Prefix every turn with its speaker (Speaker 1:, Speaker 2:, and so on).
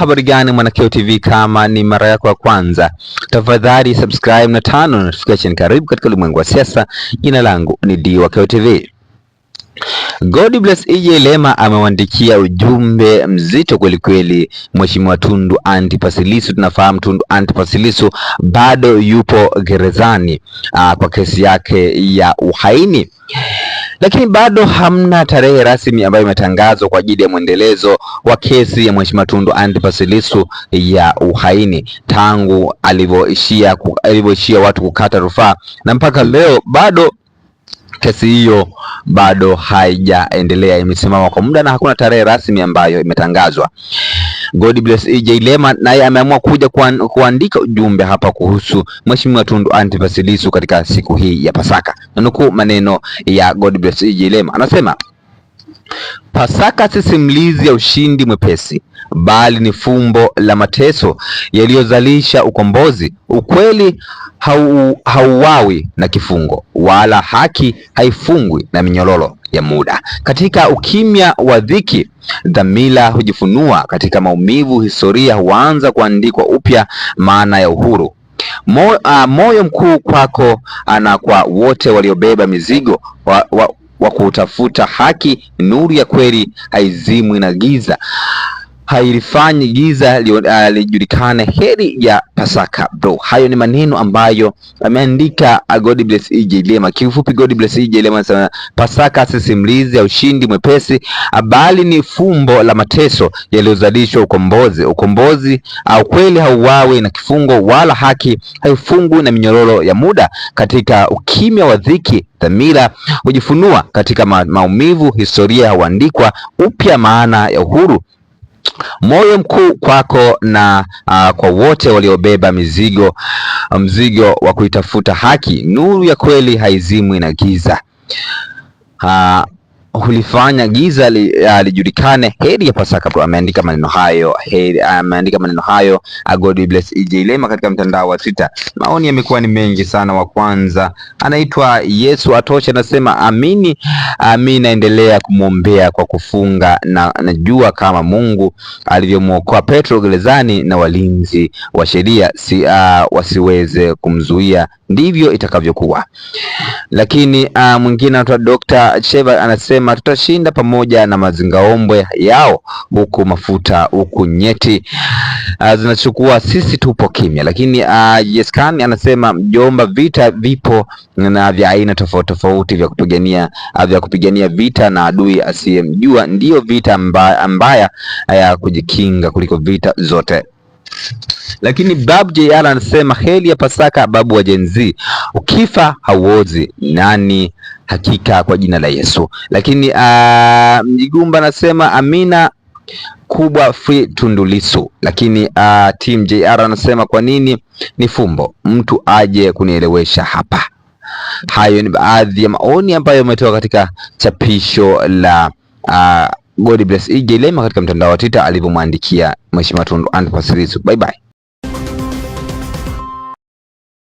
Speaker 1: habari gani Mwanakeo TV? Kama ni mara yako ya kwanza, tafadhali subscribe na turn on notification. Karibu katika ulimwengu wa siasa. Jina langu ni Dwakeo TV. God bless EJ Lema amewandikia ujumbe mzito kweli kweli Mheshimiwa Tundu Antipas Lissu. Tunafahamu Tundu Antipas Lissu bado yupo gerezani kwa kesi yake ya uhaini, lakini bado hamna tarehe rasmi ambayo imetangazwa kwa ajili ya mwendelezo wa kesi ya Mheshimiwa Tundu Antipas Lissu ya uhaini tangu alivyoishia watu kukata rufaa, na mpaka leo bado kesi hiyo bado haijaendelea, imesimama kwa muda na hakuna tarehe rasmi ambayo imetangazwa. God bless EJ Lema naye ameamua kuja kuandika ujumbe hapa kuhusu Mheshimiwa Tundu Antipas Lissu katika siku hii ya Pasaka. Nukuu maneno ya God bless EJ Lema, anasema: Pasaka si simulizi ya ushindi mwepesi, bali ni fumbo la mateso yaliyozalisha ukombozi. Ukweli hauwawi na kifungo, wala haki haifungwi na minyororo ya muda. Katika ukimya wa dhiki, dhamira hujifunua. Katika maumivu, historia huanza kuandikwa upya. Maana ya uhuru. Moyo mkuu kwako na kwa wote waliobeba mizigo wa kutafuta haki. Nuru ya kweli haizimwi na giza, hailifanyi giza lijulikane. Heri ya Pasaka bro. Hayo ni maneno ambayo ameandika God bless EJ Lema. Kifupi, God bless EJ Lema anasema Pasaka si simulizi ya ushindi mwepesi, bali ni fumbo la mateso yaliyozalishwa ukombozi. Ukombozi au kweli hauwawi na kifungo, wala haki haifungwi na minyororo ya muda. Katika ukimya wa dhiki, dhamira hujifunua. Katika maumivu, historia huandikwa upya. Maana ya uhuru. Moyo mkuu kwako na kwa wote waliobeba mzigo wa kuitafuta haki. Nuru ya kweli haizimwi na giza, hulifanya giza lijulikane. Heri ya Pasaka bro. Ameandika maneno hayo God bless EJ Lema katika mtandao wa Twitter. Maoni yamekuwa ni mengi sana. Wa kwanza anaitwa Yesu Atosha, anasema amini naendelea kumwombea kwa kufunga, na najua kama Mungu alivyomwokoa Petro gerezani na walinzi wa sheria wasiweze kumzuia, ndivyo itakavyokuwa. Lakini mwingine anaitwa Dr. Cheva anasema tutashinda pamoja na mazingaombwe yao, huku mafuta huku nyeti zinachukua, sisi tupo kimya. Lakini Yeskan anasema mjomba, vita vipo na vya aina tofauti tofauti vya kupigania vita na adui asiyemjua, ndiyo vita mbaya ya kujikinga kuliko vita zote. Lakini Babu JR anasema heri ya Pasaka babu wa Gen Z, ukifa hauozi nani hakika kwa jina la Yesu. Lakini Mjigumba anasema amina kubwa free Tundu Lissu. Lakini Team JR anasema kwa nini ni fumbo, mtu aje kunielewesha hapa. Hayo ni baadhi ya maoni ambayo yametoka katika chapisho la God bless EJ Lema katika mtandao wa Twitter alivyomwandikia Mheshimiwa Tundu Antipas Lissu. Bye bye.